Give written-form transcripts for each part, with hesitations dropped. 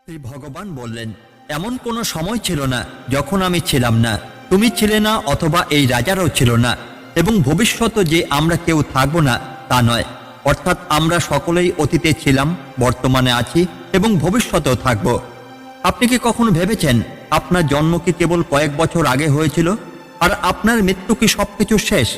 শ্রী ভগবান বললেন, এমন কোনো সময় ছিল না যখন আমি ছিলাম না, তুমি ছিলে না, অথবা এই রাজারাও ছিল না, এবং ভবিষ্যৎ যে আমরা কেউ থাকবো না তা নয়। অর্থাৎ আমরা সকলেই অতীতে ছিলাম, বর্তমানে আছি এবং ভবিষ্যতেও থাকব। আপনি কি কখনো ভেবেছেন আপনার জন্ম কি কেবল কয়েক বছর আগে হয়েছিল, আর আপনার মৃত্যু কি সবকিছু শেষ?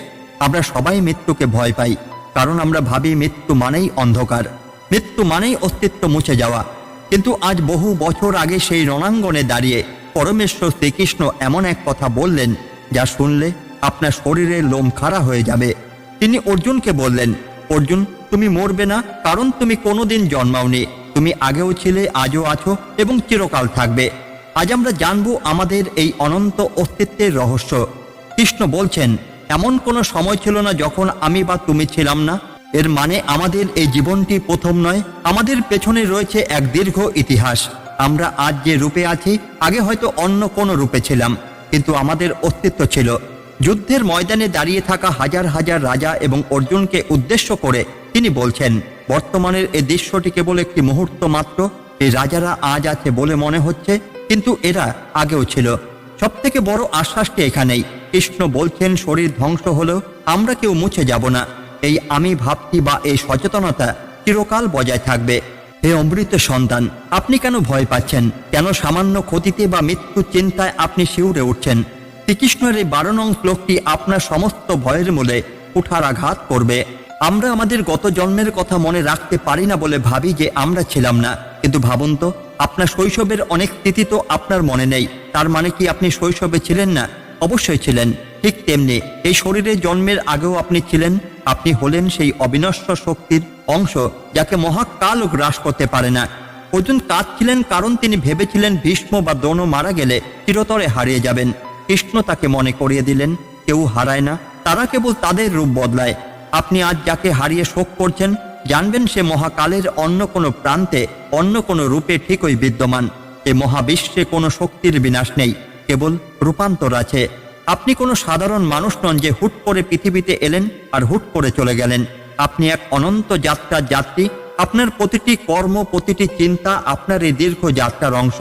আমরা সবাই মৃত্যুকে ভয় পাই, কারণ আমরা ভাবি মৃত্যু মানেই অন্ধকার, মৃত্যু মানেই অস্তিত্ব মুছে যাওয়া। কিন্তু আজ বহু বছর আগে সেই রণাঙ্গনে দাঁড়িয়ে পরমেশ্বর শ্রীকৃষ্ণ এমন এক কথা বললেন যা শুনলে আপনার শরীরের লোম খাড়া হয়ে যাবে। তিনি অর্জুনকে বললেন, অর্জুন, তুমি মরবে না, কারণ তুমি কোনোদিন জন্মাওনি। তুমি আগেও ছিলে, আজও আছো এবং চিরকাল থাকবে। আজ আমরা জানব আমাদের এই অনন্ত অস্তিত্বের রহস্য। কৃষ্ণ বলছেন, এমন কোনো সময় ছিল না যখন আমি বা তুমি ছিলাম না। এর মানে আমাদের এই জীবনটি প্রথম নয়, আমাদের পেছনে রয়েছে এক দীর্ঘ ইতিহাস। আমরা আজ যে রূপে আছি, আগে হয়তো অন্য কোনো রূপে ছিলাম, কিন্তু আমাদের অস্তিত্ব ছিল। যুদ্ধের ময়দানে দাঁড়িয়ে থাকা হাজার হাজার রাজা এবং অর্জুনকে উদ্দেশ্য করে তিনি বলছেন, বর্তমানের এই দৃশ্যটি কেবল একটি মুহূর্ত মাত্র। এই রাজারা আজ আছে বলে মনে হচ্ছে, কিন্তু এরা আগেও ছিল। সবথেকে বড় আশ্বাসটি এখানেই। কৃষ্ণ বলছেন, শরীর ধ্বংস হলেও আমরা কেউ মুছে যাব না। এই আমি ভাবটি বা এই সচেতনতা চিরকাল বজায় থাকবে। হে অমৃত সন্তান, আপনি কেন ভয় পাচ্ছেন? কেন সামান্য ক্ষতিতে বা মৃত্যু চিন্তায় আপনি শিউরে উঠছেন? শ্রীকৃষ্ণের এই 12 নং শ্লোকটি আপনার সমস্ত ভয়ের মূলে কুঠারাঘাত করবে। আমরা আমাদের গত জন্মের কথা মনে রাখতে পারি না বলে ভাবি যে আমরা ছিলাম না, কিন্তু ভাবুন তো, আপনার শৈশবের অনেক স্মৃতি তো আপনার মনে নেই। তার মানে কি আপনি শৈশবে ছিলেন না? অবশ্যই ছিলেন। ঠিক তেমনি এই শরীরে জন্মের আগেও আপনি ছিলেন। আপনি হলেন সেই অবিনশ্বর শক্তির অংশ যাকে মহাকাল গ্রাস করতে পারে না। অর্জুন কাঁদছিলেন কারণ তিনি ভেবেছিলেন ভীষ্ম বা দ্রোণ মারা গেলে চিরতরে হারিয়ে যাবেন। কৃষ্ণ তাকে মনে করিয়ে দিলেন, কেউ হারায় না, তারা কেবল তাদের রূপ বদলায়। আপনি আজ যাকে হারিয়ে শোক করছেন, জানবেন সে মহাকালের অন্য কোনো প্রান্তে অন্য কোনো রূপে ঠিকই বিদ্যমান। এ মহাবিশ্বে কোনো শক্তির বিনাশ নেই, কেবল রূপান্তর আছে। আপনি কোনো সাধারণ মানুষ নন যে হুট করে পৃথিবীতে এলেন আর হুট করে চলে গেলেন। আপনি এক অনন্ত যাত্রার যাত্রী। আপনার প্রতিটি কর্ম, প্রতিটি চিন্তা আপনার এই দীর্ঘ যাত্রার অংশ।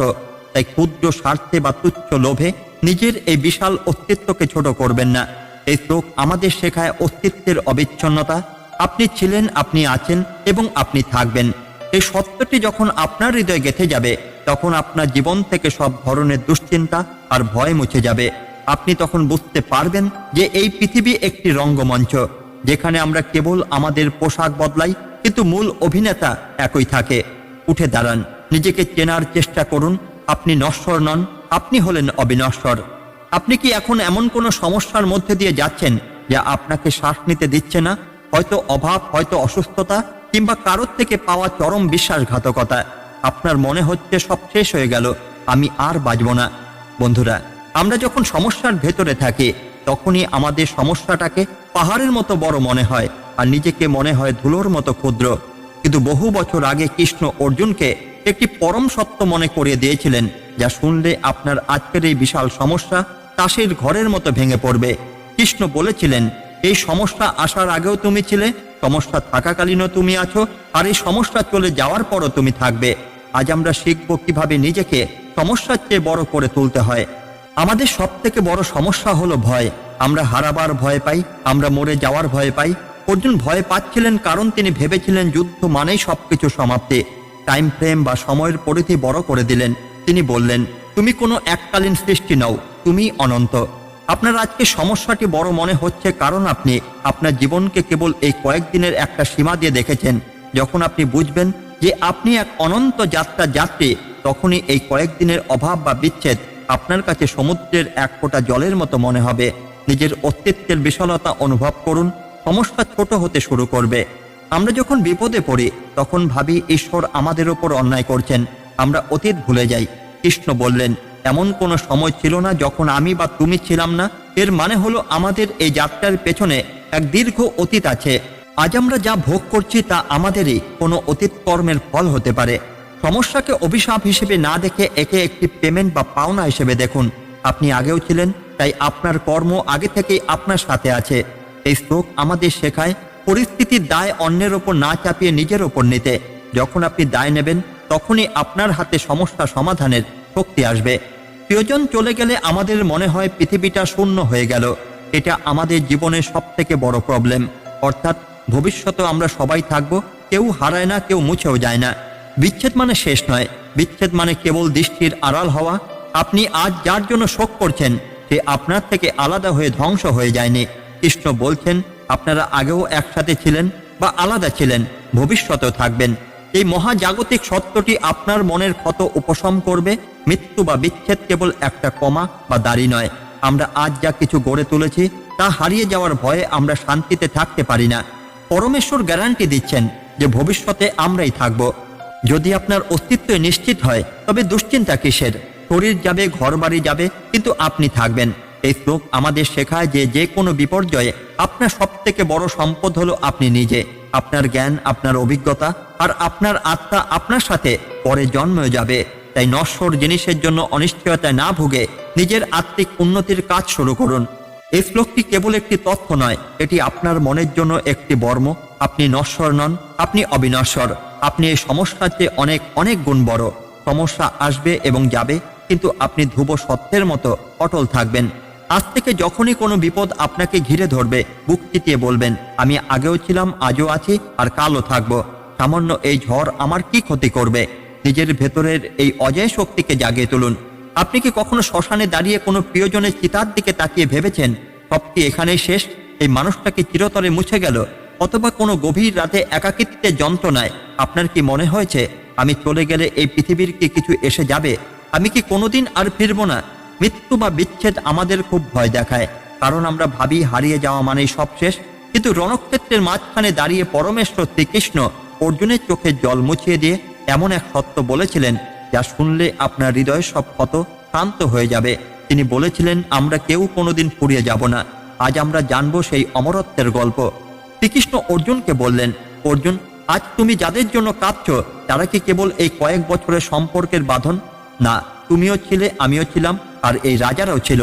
তাই ক্ষুদ্র স্বার্থে বা তুচ্ছ লোভে নিজের এই বিশাল অস্তিত্বকে ছোট করবেন না। এই শ্লোক আমাদের শেখায় অস্তিত্বের অবিচ্ছিন্নতা। আপনি ছিলেন, আপনি আছেন এবং আপনি থাকবেন। এই সত্যটি যখন আপনার হৃদয়ে গেঁথে যাবে, তখন আপনার জীবন থেকে সব ধরনের দুশ্চিন্তা আর ভয় মুছে যাবে। আপনি তখন বুঝতে পারবেন যে এই পৃথিবী একটি রঙ্গমঞ্চ, যেখানে আমরা কেবল আমাদের পোশাক বদলাই, কিন্তু মূল অভিনেতা একই থাকে। উঠে দাঁড়ান, নিজেকে চেনার চেষ্টা করুন। আপনি নশ্বর নন, আপনি হলেন অবিনশ্বর। আপনি কি এখন এমন কোনো সমস্যার মধ্যে দিয়ে যাচ্ছেন যা আপনাকে শ্বাস নিতে দিচ্ছে না? হয়তো অভাব, হয়তো অসুস্থতা, কিংবা কারোর থেকে পাওয়া চরম বিশ্বাসঘাতকতা। আপনার মনে হচ্ছে সব শেষ হয়ে গেল, আমি আর বাঁচব না। বন্ধুরা, আমরা যখন সমস্যার ভেতরে থাকি, তখনই আমাদের সমস্যাটাকে পাহাড়ের মতো বড় মনে হয় আর নিজেকে মনে হয় ধুলোর মতো ক্ষুদ্র। কিন্তু বহু বছর আগে কৃষ্ণ অর্জুনকে একটি পরম সত্য মনে করিয়ে দিয়েছিলেন, যা শুনলে আপনার আজকের এই বিশাল সমস্যা তাসের ঘরের মতো ভেঙে পড়বে। কৃষ্ণ বলেছিলেন, এই সমস্যা আসার আগেও তুমি ছিলে, সমস্যা থাকাকালীনও তুমি আছো, আর এই সমস্যা চলে যাওয়ার পরও তুমি থাকবে। আজ আমরা শিখব কিভাবে নিজেকে সমস্যার চেয়ে বড় করে তুলতে হয়। আমাদের সব থেকে বড় সমস্যা হলো ভয়। আমরা হারাবার ভয় পাই, আমরা মরে যাওয়ার ভয় পাই। অর্জুন ভয় পাচ্ছিলেন কারণ তিনি ভেবেছিলেন যুদ্ধ মানেই সবকিছু সমাপ্তি। টাইম ফ্রেম বা সময়ের পরিধি বড় করে দিলেন। তিনি বললেন, তুমি কোনো এককালীন সৃষ্টি নও, তুমি অনন্ত। আপনার আজকে সমস্যাটি বড় মনে হচ্ছে কারণ আপনি আপনার জীবনকে কেবল এই কয়েকদিনের একটা সীমা দিয়ে দেখেছেন। যখন আপনি বুঝবেন যে আপনি এক অনন্ত যাত্রার যাত্রী, তখনই এই কয়েকদিনের অভাব বা বিচ্ছেদ আপনার কাছে সমুদ্রের এক ফোঁটা জলের মতো মনে হবে। নিজের অস্তিত্বের বিশালতা অনুভব করুন, সমস্যা ছোট হতে শুরু করবে। আমরা যখন বিপদে পড়ি, তখন ভাবি ঈশ্বর আমাদের ওপর অন্যায় করছেন। আমরা অতীত ভুলে যাই। কৃষ্ণ বললেন, এমন কোনো সময় ছিল না যখন আমি বা তুমি ছিলাম না। এর মানে হলো আমাদের এই যাত্রার পেছনে এক দীর্ঘ অতীত আছে। আজ আমরা যা ভোগ করছি তা আমাদেরই কোনো অতীত কর্মের ফল হতে পারে। সমস্যাকে অভিশাপ হিসেবে না দেখে একে একটি পেমেন্ট বা পাওনা হিসেবে দেখুন। আপনি আগেও ছিলেন, তাই আপনার কর্ম আগে থেকেই আপনার সাথে আছে। এই শ্লোক আমাদের শেখায় পরিস্থিতির দায় অন্যের ওপর না চাপিয়ে নিজের ওপর নিতে। যখন আপনি দায় নেবেন, তখনই আপনার হাতে সমস্যা সমাধানের শক্তি আসবে। প্রিয়জন চলে গেলে আমাদের মনে হয় পৃথিবীটা শূন্য হয়ে গেল। এটা আমাদের জীবনের সবথেকে বড় প্রবলেম। অর্থাৎ ভবিষ্যতে আমরা সবাই থাকবো, কেউ হারায় না, কেউ মুছেও যায় না। বিচ্ছেদ মানে শেষ নয়, বিচ্ছেদ মানে কেবল দৃষ্টির আড়াল হওয়া। আপনি আজ যার জন্য শোক করছেন সে আপনার থেকে আলাদা হয়ে ধ্বংস হয়ে যায়নি। কৃষ্ণ বলছেন আপনারা আগেও একসাথে ছিলেন বা আলাদা ছিলেন, ভবিষ্যতেও থাকবেন। এই মহাজাগতিক সত্যটি আপনার মনের ক্ষত উপশম করবে। মৃত্যু বা বিচ্ছেদ কেবল একটা কমা বা দাড়ি নয়। আমরা আজ যা কিছু গড়ে তুলেছি তা হারিয়ে যাওয়ার ভয়ে আমরা শান্তিতে থাকতে পারি না। পরমেশ্বর গ্যারান্টি দিচ্ছেন যে ভবিষ্যতে আমরাই থাকব। যদি আপনার অস্তিত্ব নিশ্চিত হয় তবে দুশ্চিন্তা কিসের? শরীর যাবে, ঘরবাড়ি যাবে, কিন্তু আপনি থাকবেন। এই শ্লোক আমাদের শেখায় যে যে কোনো বিপর্যয়ে আপনার সবথেকে বড় সম্পদ হলো আপনি নিজে, আপনার জ্ঞান, আপনার অভিজ্ঞতা আর আপনার আত্মা আপনার সাথে পরে জন্মেও যাবে। তাই নশ্বর জিনিসের জন্য অনিশ্চয়তায় না ভুগে নিজের আত্মিক উন্নতির কাজ শুরু করুন। এই শ্লোকটি কেবল একটি তথ্য নয়, এটি আপনার মনের জন্য একটি বর্ম। আপনি নশ্বর নন, আপনি অবিনশ্বর। আপনি এই সমস্যার চেয়ে অনেক অনেক গুণ বড়। সমস্যা আসবে এবং যাবে, কিন্তু আপনি ধ্রুব সত্যের মতো অটল থাকবেন। আজ থেকে যখনই কোনো বিপদ আপনাকে ঘিরে ধরবে, বুক চিতিয়ে বলবেন আমি আগেও ছিলাম, আজও আছি আর কালও থাকবো। সামান্য এই ঝড় আমার কি ক্ষতি করবে? নিজের ভেতরের এই অজয় শক্তিকে জাগিয়ে তুলুন। আপনি কি কখনো শ্মশানে দাঁড়িয়ে কোনো প্রিয়জনের চিতার দিকে তাকিয়ে ভেবেছেন সব কি এখানেই শেষ? এই মানুষটাকে চিরতরে মুছে গেল? অথবা কোনো গভীর রাতে একাকিত্বের যন্ত্রণায় আপনার কি মনে হয়েছে আমি চলে গেলে এই পৃথিবীর কি কিছু এসে যাবে? আমি কি কোনোদিন আর ফিরব না? মৃত্যু বা বিচ্ছেদ আমাদের খুব ভয় দেখায়, কারণ আমরা ভাবি হারিয়ে যাওয়া মানেই সব শেষ। কিন্তু রণক্ষেত্রের মাঝখানে দাঁড়িয়ে পরমেশ্বর শ্রীকৃষ্ণ অর্জুনের চোখের জল মুছিয়ে দিয়ে এমন এক সত্য বলেছিলেন যা শুনলে আপনার হৃদয় সব ক্ষত শান্ত হয়ে যাবে। তিনি বলেছিলেন আমরা কেউ কোনোদিন ফুরিয়ে যাব না। আজ আমরা জানবো সেই অমরত্বের গল্প। শ্রীকৃষ্ণ অর্জুনকে বললেন, অর্জুন, আজ তুমি যাদের জন্য কাঁদছ তারা কি কেবল এই কয়েক বছরের সম্পর্কের বাঁধন? না, তুমিও ছিলে, আমিও ছিলাম, আর এই রাজারাও ছিল।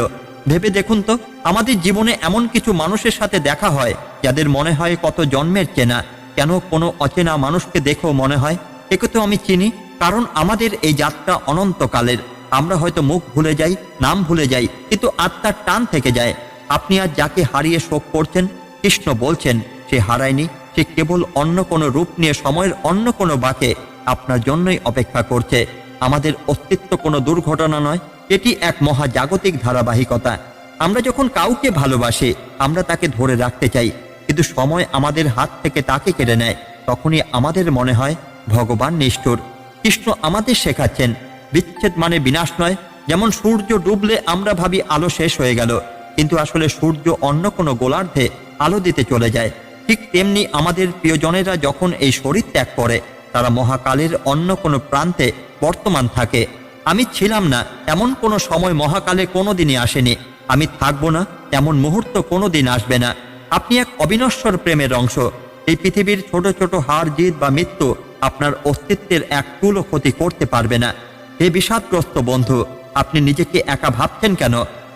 ভেবে দেখুন তো, আমাদের জীবনে এমন কিছু মানুষের সাথে দেখা হয় যাদের মনে হয় কত জন্মের চেনা। কেন কোনো অচেনা মানুষকে দেখেও মনে হয় একে তো আমি চিনি? কারণ আমাদের এই যাত্রা অনন্তকালের। আমরা হয়তো মুখ ভুলে যাই, নাম ভুলে যাই, কিন্তু আত্মার টান থেকে যায়। আপনি আজ যাকে হারিয়ে শোক করছেন, কৃষ্ণ বলছেন সে হারায়নি, সে কেবল অন্য কোনো রূপ নিয়ে সময়ের অন্য কোনো বাঁকে আপনার জন্যই অপেক্ষা করছে। আমাদের অস্তিত্ব কোনো দুর্ঘটনা নয়, এটি এক মহাজাগতিক ধারাবাহিকতা। আমরা যখন কাউকে ভালোবাসি আমরা তাকে ধরে রাখতে চাই, কিন্তু সময় আমাদের হাত থেকে তাকে কেড়ে নেয়। তখনই আমাদের মনে হয় ভগবান নিষ্ঠুর। কৃষ্ণ আমাদের শেখাচ্ছেন বিচ্ছেদ মানে বিনাশ নয়। যেমন সূর্য ডুবলে আমরা ভাবি আলো শেষ হয়ে গেল, কিন্তু আসলে সূর্য অন্য কোনো গোলার্ধে আলো দিতে চলে যায়। ঠিক তেমনি আমাদের প্রিয়জনেরা যখন এই শরীর ত্যাগ করে তারা মহাকালের অন্য কোনো প্রান্তে বর্তমান থাকে। আমি ছিলাম না এমন কোনো সময় মহাকালে কোনোদিনই আসেনি। আমি থাকবো না এমন মুহূর্ত কোনোদিন আসবে না। আপনি এক অবিনশ্বর প্রেমের অংশ। এই পৃথিবীর ছোট ছোট হার জিত বা মৃত্যু আপনার অস্তিত্বের এক চুলও ক্ষতি করতে পারবে না। হে বিষাদগ্রস্ত বন্ধু, আপনি নিজেকে একা ভাবছেন কেন?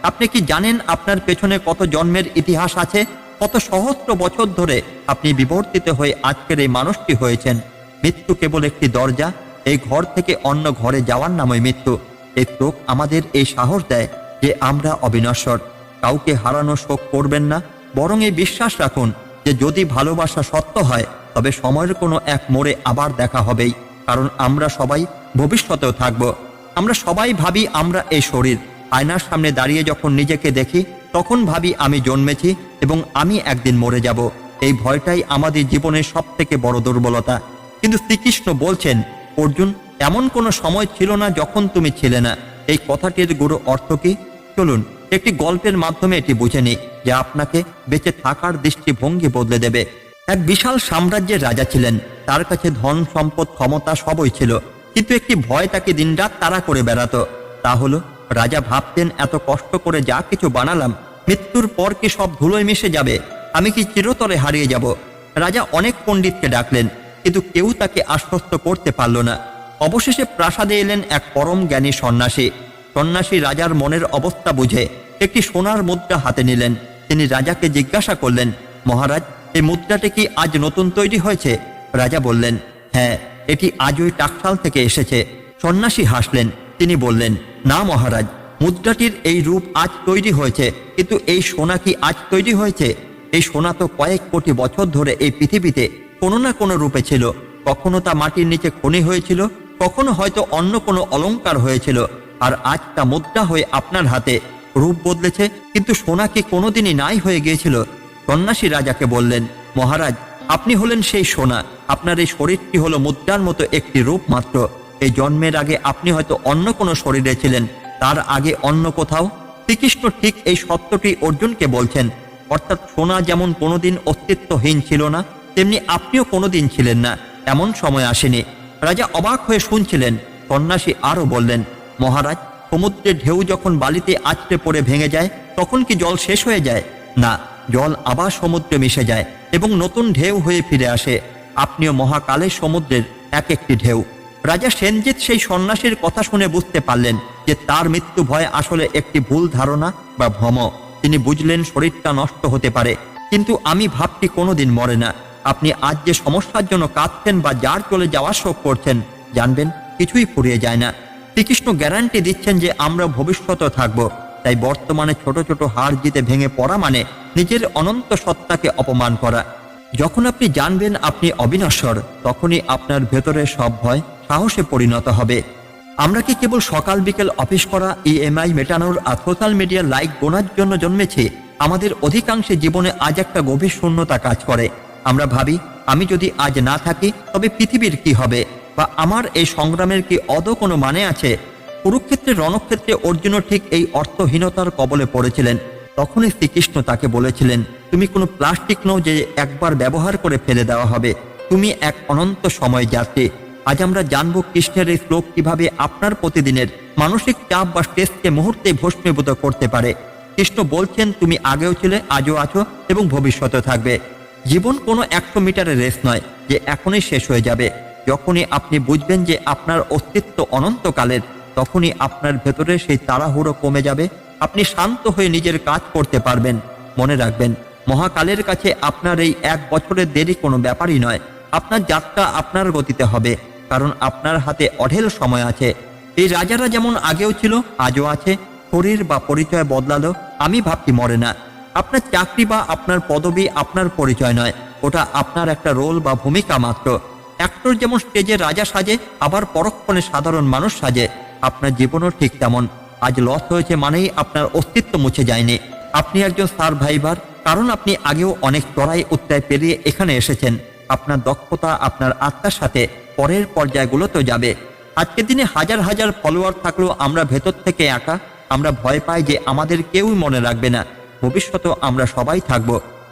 আপনি কি জানেন আপনার পেছনে কত জন্মের ইতিহাস আছে? কত সহস্র বছর ধরে আপনি বিবর্তিত হয়ে আজকের এই মানুষটি হয়েছেন। মৃত্যু কেবল একটি দরজা, এই ঘর থেকে অন্য ঘরে যাওয়ার নামই মৃত্যু। এই শ্লোক আমাদের এই সাহস দেয় যে আমরা অবিনশ্বর। কাউকে হারানো শোক করবেন না, বরং এই বিশ্বাস রাখুন যে যদি ভালোবাসা সত্য হয় তবে সময়ের কোনো এক মোড়ে আবার দেখা হবেই। কারণ আমরা সবাই ভবিষ্যতেও থাকব। আমরা সবাই ভাবি আমরা এই শরীর। আয়নার সামনে দাঁড়িয়ে যখন নিজেকে দেখি তখন ভাবি আমি জন্মেছি এবং আমি একদিন মরে যাব। এই ভয়টাই আমাদের জীবনের সব থেকে বড় দুর্বলতা। কিন্তু শ্রীকৃষ্ণ বলছেন, অর্জুন, এমন কোনো সময় ছিল না যখন তুমি ছিলে না। এই কথাটির গুরু অর্থ কি? চলুন একটি গল্পের মাধ্যমে এটি বুঝে নিই, যা আপনাকে বেঁচে থাকার দৃষ্টিভঙ্গি বদলে দেবে। এক বিশাল সাম্রাজ্যের রাজা ছিলেন। তার কাছে ধন, সম্পদ, ক্ষমতা সবই ছিল, কিন্তু একটি ভয় তাকে দিনরাত তাড়া করে বেড়াতো। তা হলো, রাজা ভাবতেন এত কষ্ট করে যা কিছু বানালাম মৃত্যুর পর কি সব ধুলোয় মিশে যাবে? আমি কি চিরতরে হারিয়ে যাব? রাজা অনেক পণ্ডিতকে ডাকলেন, কিন্তু কেউ তাকে আশ্বস্ত করতে পারল না। অবশেষে প্রাসাদে এলেন এক পরম জ্ঞানী সন্ন্যাসী। সন্ন্যাসী রাজার মনের অবস্থা বুঝে একটি সোনার মুদ্রা হাতে নিলেন। তিনি রাজাকে জিজ্ঞাসা করলেন, মহারাজ, এই মুদ্রাটি কি আজ নতুন তৈরি হয়েছে? রাজা বললেন, হ্যাঁ, এটি আজই টাকশাল থেকে এসেছে। সন্ন্যাসী হাসলেন। তিনি বললেন, না মহারাজ, মুদ্রাটির এই রূপ আজ তৈরি হয়েছে, কিন্তু এই সোনা কি আজ তৈরি হয়েছে? এই সোনা তো কয়েক কোটি বছর ধরে এই পৃথিবীতে কোনো না কোনো রূপে ছিল। কখনো তা মাটির নিচে খনি হয়েছিল, কখনো হয়তো অন্য কোনো অলংকার হয়েছিল, আর আজ তা মুদ্রা হয়ে আপনার হাতে। রূপ বদলেছে, কিন্তু সোনা কি কোনোদিনই নাই হয়ে গিয়েছিল? সন্ন্যাসী রাজাকে বললেন, মহারাজ, আপনি হলেন সেই সোনা। আপনার এই শরীরটি হলো মুদ্রার মতো একটি রূপ মাত্র। এই জন্মের আগে আপনি হয়তো অন্য কোনো শরীরে ছিলেন, তার আগে অন্য কোথাও। শ্রীকৃষ্ণ ঠিক এই সত্যটি অর্জুনকে বলছেন। অর্থাৎ সোনা যেমন কোনোদিন অস্তিত্বহীন ছিল না, তেমনি আপনিও কোনোদিন ছিলেন না। এমন সময় আসেনি। রাজা অবাক হয়ে শুনছিলেন। সন্ন্যাসী আরও বললেন, মহারাজ, সমুদ্রের ঢেউ যখন বালিতে আছড়ে পড়ে ভেঙে যায়, তখন কি জল শেষ হয়ে যায়? না, জল আবার সমুদ্রে মিশে যায় এবং নতুন ঢেউ হয়ে ফিরে আসে। আপনিও মহাকালের সমুদ্রের এক একটি ঢেউ। রাজা সেনজিৎ সেই সন্ন্যাসীর কথা শুনে বুঝতে পারলেন যে তার মৃত্যু ভয় আসলে একটি ভুল ধারণা বা ভ্রম। তিনি বুঝলেন শরীরটা নষ্ট হতে পারে, কিন্তু আমি ভাবটি কোনোদিন মরে না। আপনি আজ যে সমস্যার জন্য কাঁদছেন বা যার চলে যাওয়ার শোক করছেন, জানবেন কিছুই ফুরিয়ে যায় না। শ্রীকৃষ্ণ গ্যারান্টি দিচ্ছেন যে আমরা ভবিষ্যতেও থাকব। তাই বর্তমানে ছোট ছোট হার জিতে ভেঙে পড়া মানে নিজের অনন্ত সত্তাকে অপমান করা। যখন আপনি জানবেন আপনি অবিনশ্বর, তখনই আপনার ভেতরে সব ভয় সাহসে পরিণত হবে। আমরা কি কেবল সকাল বিকেল অফিস করা, ইএমআই মেটানোর আর সোশ্যাল মিডিয়ার লাইক গোনার জন্য জন্মেছি? আমাদের অধিকাংশের জীবনে আজ একটা গভীর শূন্যতা কাজ করে। আমরা ভাবি, আমি যদি আজ না থাকি তবে পৃথিবীর কি হবে, বা আমার এই সংগ্রামের কি অদ কোনো মানে আছে? কুরুক্ষেত্রের রণক্ষেত্রে অর্জুনও ঠিক এই অর্থহীনতার কবলে পড়েছিলেন। তখনই শ্রীকৃষ্ণ তাকে বলেছিলেন, তুমি কোনো প্লাস্টিক নও যে একবার ব্যবহার করে ফেলে দেওয়া হবে। তুমি এক অনন্ত সময় যাত্রী। আজ আমরা জানব কৃষ্ণের এই শ্লোক কিভাবে আপনার প্রতিদিনের মানসিক চাপ বা স্ট্রেসকে মুহূর্তে ভস্মীভূত করতে পারে। কৃষ্ণ বলছেন, তুমি আগেও ছিলে, আজও আছো এবং ভবিষ্যতে থাকবে। জীবন কোনো 100 মিটারের রেস নয় যে এখনই শেষ হয়ে যাবে। যখনই আপনি বুঝবেন যে আপনার অস্তিত্ব অনন্তকালের, তখনই আপনার ভেতরে সেই তাড়াহুড়ো কমে যাবে। আপনি শান্ত হয়ে নিজের কাজ করতে পারবেন। মনে রাখবেন, মহাকালের কাছে আপনার এই 1 বছরের দেরি কোনো ব্যাপারই নয়। আপনার যাত্রা আপনার গতিতে হবে, কারণ আপনার হাতে অঢেল সময় আছে। এই রাজারা যেমন আগেও ছিল, আজও আছে। শরীর বা পরিচয় বদলালো, আমি ভাবটি মরে না। আপনার চাকরি বা আপনার পদবি আপনার পরিচয় নয়, ওটা আপনার একটা রোল বা ভূমিকা মাত্র। অ্যাক্টর যেমন স্টেজে রাজা সাজে, আবার পরক্ষণে সাধারণ মানুষ সাজে। আপনার জীবনও ঠিক তেমন। আজ লস হয়েছে মানেই আপনার অস্তিত্ব মুছে যায়নি। আপনি একজন সারভাইভার, কারণ আপনি আগেও অনেক চড়াই উত্তরায় পেরিয়ে এখানে এসেছেন। আপনার দক্ষতা আপনার আত্মার সাথে পরের পর্যায়গুলোতেও যাবে। আজকের দিনে হাজার হাজার ফলোয়ার থাকলেও আমরা ভেতর থেকে একা। আমরা ভয় পাই যে আমাদের কেউই মনে রাখবে না। ভবিষ্যতেও আমরা সবাই থাকব,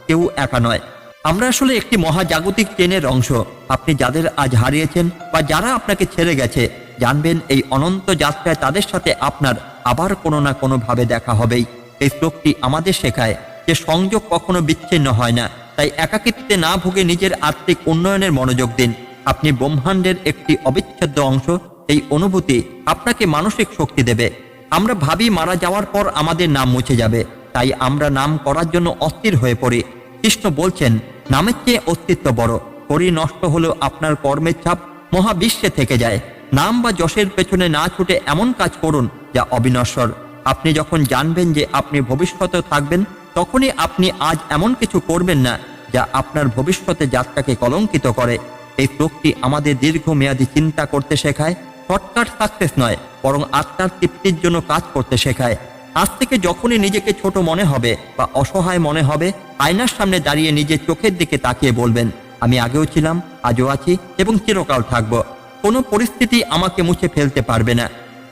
কেউ একা নয়। আমরা আসলে একটি মহাজাগতিক চেনের অংশ। আপনি যাদের আজ হারিয়েছেন বা যারা আপনাকে ছেড়ে গেছে, জানবেন এই অনন্ত যাত্রায় তাদের সাথে আপনার আবার কোনো না কোনোভাবে দেখা হবেই। এই শ্লোকটি আমাদের শেখায় যে সংযোগ কখনো বিচ্ছিন্ন হয় না। তাই একাকিত্বে না ভুগে নিজের আত্মিক উন্নয়নের মনোযোগ দিন। আপনি ব্রহ্মাণ্ডের একটি অবিচ্ছেদ্য অংশ। এই অনুভূতি আপনাকে মানসিক শক্তি দেবে। আমরা ভাবি মারা যাওয়ার পর আমাদের নাম মুছে যাবে, তাই আমরা নাম করার জন্য অস্থির হয়ে পড়ি। কৃষ্ণ বলছেন, নামের চেয়ে অস্তিত্ব বড়। শরীর নষ্ট হলেও আপনার কর্মের ছাপ মহাবিশ্বে থেকে যায়। নাম বা যশের পেছনে না ছুটে এমন কাজ করুন যা অবিনশ্বর। আপনি যখন জানবেন যে আপনি ভবিষ্যতে থাকবেন, তখনই আপনি আজ এমন কিছু করবেন না যা আপনার ভবিষ্যতে যাত্রাকে কলঙ্কিত করে। এই শ্লোকটি আমাদের দীর্ঘমেয়াদী চিন্তা করতে শেখায়। শর্টকাট সাকসেস নয়, বরং আত্মার তৃপ্তির জন্য কাজ করতে শেখায়। আজ থেকে যখনই নিজেকে ছোট মনে হবে বা অসহায় মনে হবে, আয়নার সামনে দাঁড়িয়ে নিজের চোখের দিকে তাকিয়ে বলবেন, আমি আগেও ছিলাম, আজও আছি এবং চিরকাল থাকব। কোনো পরিস্থিতি আমাকে মুছে ফেলতে পারবে না।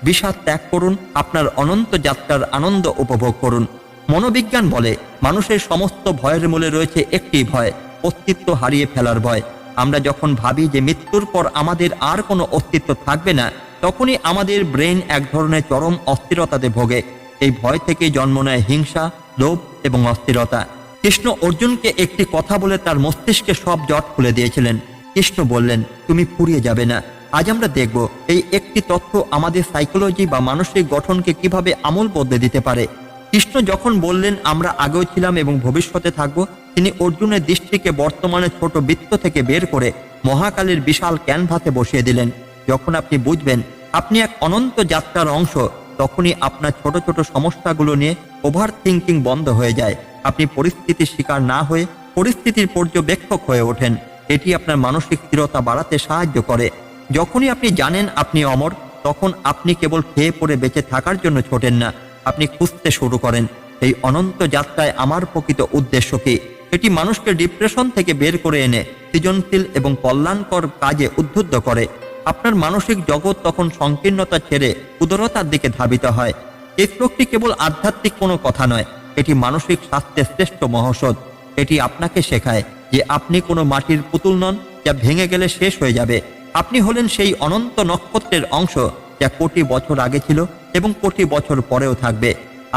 বিষাদ ত্যাগ করুন, আপনার অনন্ত যাত্রার আনন্দ উপভোগ করুন। মনোবিজ্ঞান বলে, মানুষের সমস্ত ভয়ের মূলে রয়েছে একটি ভয়, অস্তিত্ব হারিয়ে ফেলার ভয়। আমরা যখন ভাবি যে মৃত্যুর পর আমাদের আর কোনো অস্তিত্ব থাকবে না, তখনই আমাদের ব্রেন এক ধরনের চরম অস্থিরতাতে ভোগে। এই ভয় থেকে জন্ম নেয় হিংসা, লোভ এবং অস্থিরতা। কৃষ্ণ অর্জুনকে একটি কথা বলে তার মস্তিষ্কে সব জট খুলে দিয়েছিলেন। কৃষ্ণ বললেন, তুমি ফুরিয়ে যাবে না। আজ আমরা দেখব এই একটি তথ্য আমাদের সাইকোলজি বা মানসিক গঠনকে কিভাবে আমূল বদলে দিতে পারে। কৃষ্ণ যখন বললেন আমরা আগেও ছিলাম এবং ভবিষ্যতে থাকব, তিনি অর্জুনের দৃষ্টিকে বর্তমানে ছোট বৃত্ত থেকে বের করে মহাকালের বিশাল ক্যানভাসে বসিয়ে দিলেন। যখন আপনি বুঝবেন আপনি এক অনন্ত যাত্রার অংশ, তখনই আপনার ছোট ছোট সমস্যাগুলো নিয়ে ওভার থিঙ্কিং বন্ধ হয়ে যায়। আপনি পরিস্থিতির শিকার না হয়ে পরিস্থিতির পর্যবেক্ষক হয়ে ওঠেন। এটি আপনার মানসিক স্থিরতা বাড়াতে সাহায্য করে। যখনই আপনি জানেন আপনি অমর, তখন আপনি কেবল খেয়ে পড়ে বেঁচে থাকার জন্য ছোটেন না, আপনি খুঁজতে শুরু করেন এই অনন্ত যাত্রায় আমার প্রকৃত উদ্দেশ্য কি। এটি মানুষকে ডিপ্রেশন থেকে বের করে এনে সৃজনশীল এবং কল্যাণকর কাজে উদ্বুদ্ধ করে। আপনার মানসিক জগৎ তখন সংকীর্ণতা ছেড়ে উদারতার দিকে ধাবিত হয়। এই শ্লোকটি কেবল আধ্যাত্মিক কোনো কথা নয়, এটি মানসিক স্বাস্থ্যের শ্রেষ্ঠ মহৌষধ। এটি আপনাকে শেখায় যে আপনি কোনো মাটির পুতুল নন যা ভেঙে গেলে শেষ হয়ে যাবে। আপনি হলেন সেই অনন্ত নক্ষত্রের অংশ যা কোটি বছর আগে ছিল এবং কোটি বছর পরেও থাকবে।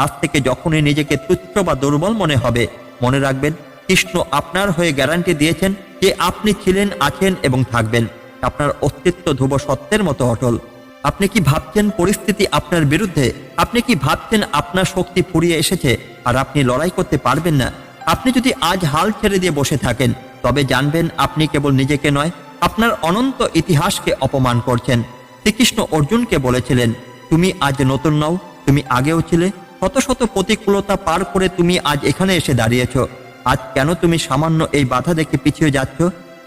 আজ থেকে যখনই নিজেকে তুচ্ছ বা দুর্বল মনে হবে, মনে রাখবেন কৃষ্ণ আপনার হয়ে গ্যারান্টি দিয়েছেন যে আপনি ছিলেন, আছেন এবং থাকবেন। আপনার অস্তিত্ব ধ্রুব সত্যের মতো অটল। আপনি কি ভাবছেন পরিস্থিতি আপনার বিরুদ্ধে? আপনি কি ভাবছেন আপনার শক্তি ফুরিয়ে এসেছে আর আপনি লড়াই করতে পারবেন না? আপনি যদি আজ হাল ছেড়ে দিয়ে বসে থাকেন, তবে জানবেন আপনি কেবল নিজেকে নয়, আপনার অনন্ত ইতিহাসকে অপমান করছেন। শ্রীকৃষ্ণ অর্জুনকে বলেছিলেন, তুমি আজ নতুন নও, তুমি আগেও ছিলে। শত শত প্রতিকূলতা পার করে তুমি আজ এখানে এসে দাঁড়িয়েছ। আজ কেন তুমি সামান্য এই বাধা দেখে পিছিয়ে যাচ্ছ?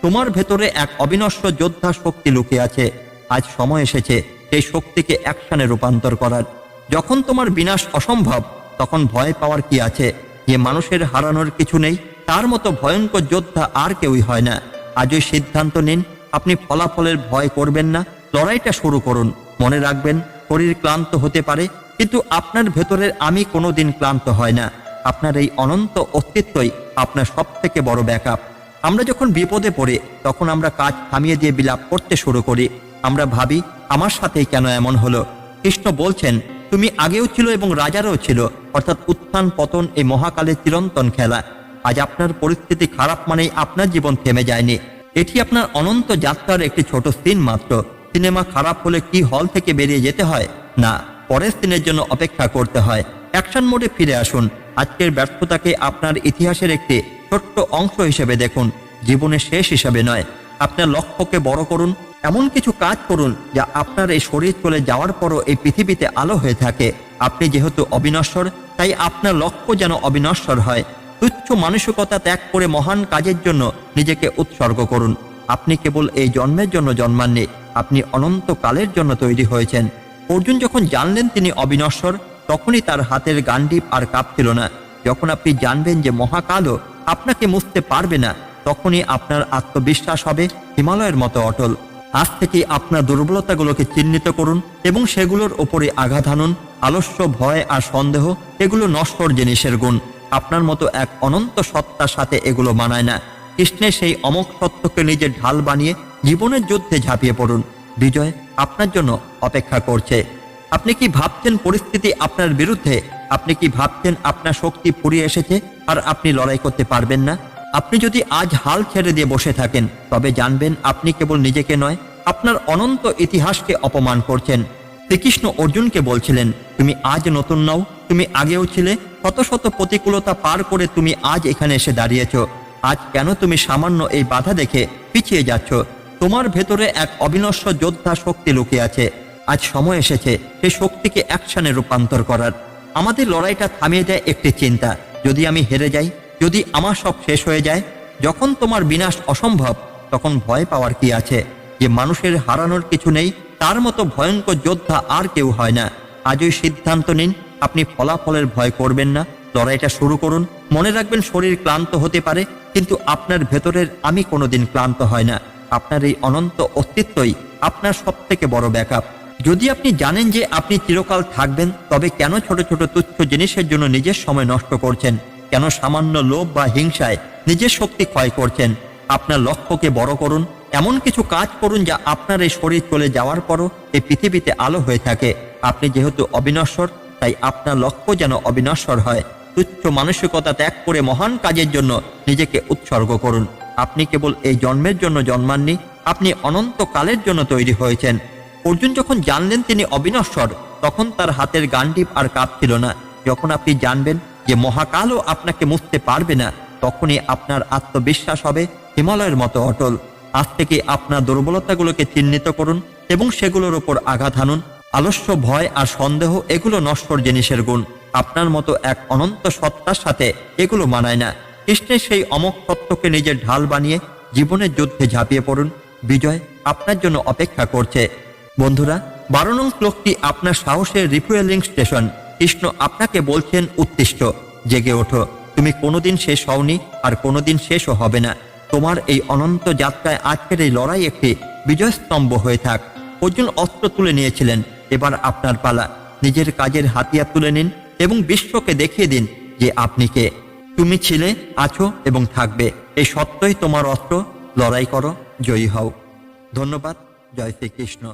তোমার ভেতরে এক অবিনশ্বর যোদ্ধা শক্তি লুকিয়ে আছে। আজ সময় এসেছে সেই শক্তিকে অ্যাকশনে রূপান্তর করার। যখন তোমার বিনাশ অসম্ভব, তখন ভয় পাওয়ার কি আছে? যে মানুষের হারানোর কিছু নেই, তার মতো ভয়ঙ্কর যোদ্ধা আর কেউই হয় না। আজই সিদ্ধান্ত নিন, আপনি ফলাফলের ভয় করবেন না, লড়াইটা শুরু করুন। মনে রাখবেন, শরীর ক্লান্ত হতে পারে, কিন্তু আপনার ভেতরের আমি কোনোদিন ক্লান্ত হয় না। আপনার এই অনন্ত অস্তিত্বই আপনার সব থেকে বড় ব্যাকআপ। আমরা যখন বিপদে পড়ি, তখন আমরা কাজ থামিয়ে দিয়ে বিলাপ করতে শুরু করি। আমরা ভাবি, আমার সাথেই কেন এমন হলো? কৃষ্ণ বলছেন, তুমি আগেও ছিল এবং রাজারও ছিল, অর্থাৎ উত্থান পতন এই মহাকালের চিরন্তন খেলা। আজ আপনার পরিস্থিতি খারাপ মানেই আপনার জীবন থেমে যায়নি। এটি আপনার অনন্ত যাত্রার একটি ছোট সিন মাত্র। সিনেমা খারাপ হলে কি হল থেকে বেরিয়ে যেতে হয়? না, পরের সিনের জন্য অপেক্ষা করতে হয়। অ্যাকশন মোডে ফিরে আসুন। আজকের ব্যর্থতাকে আপনার ইতিহাসের একটি ছোট্ট অংশ হিসেবে দেখুন, জীবনের শেষ হিসাবে নয়। আপনার লক্ষ্যকে বড় করুন, এমন কিছু কাজ করুন যা আপনার এই শরীর চলে যাওয়ার পরও এই পৃথিবীতে আলো হয়ে থাকে। আপনি যেহেতু অবিনশ্বর, তাই আপনার লক্ষ্য যেন অবিনশ্বর হয়। তুচ্ছ মানসিকতা ত্যাগ করে মহান কাজের জন্য নিজেকে উৎসর্গ করুন। আপনি কেবল এই জন্মের জন্য জন্মাননি, আপনি অনন্তকালের জন্য তৈরি হয়েছেন। অর্জুন যখন জানলেন তিনি অবিনশ্বর, তখনই তার হাতের গান্ডিব আর কাঁপছিল না। যখন আপনি জানবেন যে মহাকালও আপনাকে মুছতে পারবে না, তখনই আপনার আত্মবিশ্বাস হবে হিমালয়ের মতো অটল। আজ থেকে আপনার দুর্বলতাগুলোকে চিহ্নিত করুন এবং সেগুলোর ওপরে আঘাত হানুন। আলস্য, ভয় আর সন্দেহ এগুলো নশ্বর জিনিসের গুণ। আপনার মতো এক অনন্ত সত্তার সাথে এগুলো মানায় না। কৃষ্ণের সেই অমোঘ সত্যকে নিজের ঢাল বানিয়ে জীবনের যুদ্ধে ঝাঁপিয়ে পড়ুন। বিজয় আপনার জন্য অপেক্ষা করছে। আপনি কি ভাবছেন পরিস্থিতি আপনার বিরুদ্ধে? আপনি কি ভাবছেন আপনার শক্তি ফুরিয়ে এসেছে আর আপনি লড়াই করতে পারবেন না? আপনি যদি আজ হাল ছেড়ে দিয়ে বসে থাকেন, তবে জানবেন আপনি কেবল নিজেকে নয়, আপনার অনন্ত ইতিহাসকে অপমান করছেন। শ্রীকৃষ্ণ অর্জুনকে বলছিলেন, তুমি আজ নতুন নও, তুমি আগেও ছিলে। শত শত প্রতিকূলতা পার করে তুমি আজ এখানে এসে দাঁড়িয়েছ। আজ কেন তুমি সামান্য এই বাধা দেখে পিছিয়ে যাচ্ছ? তোমার ভেতরে এক অবিনশ্বর যোদ্ধা শক্তি লুকিয়ে আছে। আজ সময় এসেছে সেই শক্তিকে অ্যাকশনে রূপান্তর করার। আমাদের লড়াইটা থামিয়ে দেয় একটি চিন্তা, যদি আমি হেরে যাই, যদি আমার সব শেষ হয়ে যায়। যখন তোমার বিনাশ অসম্ভব, তখন ভয় পাওয়ার কি আছে? যে মানুষের হারানোর কিছু নেই, তার মতো ভয়ঙ্কর যোদ্ধা আর কেউ হয় না। আজই সিদ্ধান্ত নিন, আপনি ফলাফলের ভয় করবেন না, লড়াইটা শুরু করুন। মনে রাখবেন, শরীর ক্লান্ত হতে পারে, কিন্তু আপনার ভেতরের আমি কোনোদিন ক্লান্ত হয় না। আপনার এই অনন্ত অস্তিত্বই আপনার সব থেকে বড় ব্যাকআপ। যদি আপনি জানেন যে আপনি চিরকাল থাকবেন, তবে কেন ছোট ছোট তুচ্ছ জিনিসের জন্য নিজের সময় নষ্ট করছেন? কেন সামান্য লোভ বা হিংসায় নিজের শক্তি ক্ষয় করছেন? আপনার লক্ষ্যকে বড় করুন, এমন কিছু কাজ করুন যা আপনার এই শরীর চলে যাওয়ার পরও এই পৃথিবীতে আলো হয়ে থাকে। আপনি যেহেতু অবিনশ্বর, তাই আপনার লক্ষ্য যেন অবিনশ্বর হয়। তুচ্ছ মানসিকতা ত্যাগ করে মহান কাজের জন্য নিজেকে উৎসর্গ করুন। আপনি কেবল এই জন্মের জন্য জন্মাননি, আপনি অনন্তকালের জন্য তৈরি হয়েছেন। অর্জুন যখন জানলেন তিনি অবিনশ্বর, তখন তার হাতের গান্ডিব আর কাঁপছিল না। যখন আপনি জানবেন যে মহাকালও আপনাকে মুছতে পারবে না, তখনই আপনার আত্মবিশ্বাস হবে হিমালয়ের মতো অটল। আজ থেকে আপনার দুর্বলতাগুলোকে চিহ্নিত করুন এবং সেগুলোর উপর আঘাত হানুন। আলস্য, ভয় আর সন্দেহ এগুলো নশ্বর জিনিসের গুণ। আপনার মতো এক অনন্ত সত্তার সাথে এগুলো মানায় না। কৃষ্ণের সেই অমোঘ সত্যকে নিজের ঢাল বানিয়ে জীবনের যুদ্ধে ঝাঁপিয়ে পড়ুন। বিজয় আপনার জন্য অপেক্ষা করছে। বন্ধুরা, 12 নং শ্লোকটি আপনার সাহসের রিফুয়েলিং স্টেশন। কৃষ্ণ আপনাকে বলছেন, উত্তিষ্ঠ, জেগে ওঠো। তুমি কোনোদিন শেষ হওনি আর কোনোদিন শেষও হবে না। তোমার এই অনন্ত যাত্রায় আজকের এই লড়াই একটি বিজয়স্তম্ভ হয়ে থাক। অর্জুন অস্ত্র তুলে নিয়েছিলেন, এবার আপনার পালা। নিজের কাজের হাতিয়ার তুলে নিন এবং বিশ্বকে দেখিয়ে দিন যে আপনি কে। তুমি ছিলে, আছো এবং থাকবে। এই সত্যই তোমার অস্ত্র। লড়াই করো, জয়ী হও। ধন্যবাদ। জয় শ্রীকৃষ্ণ।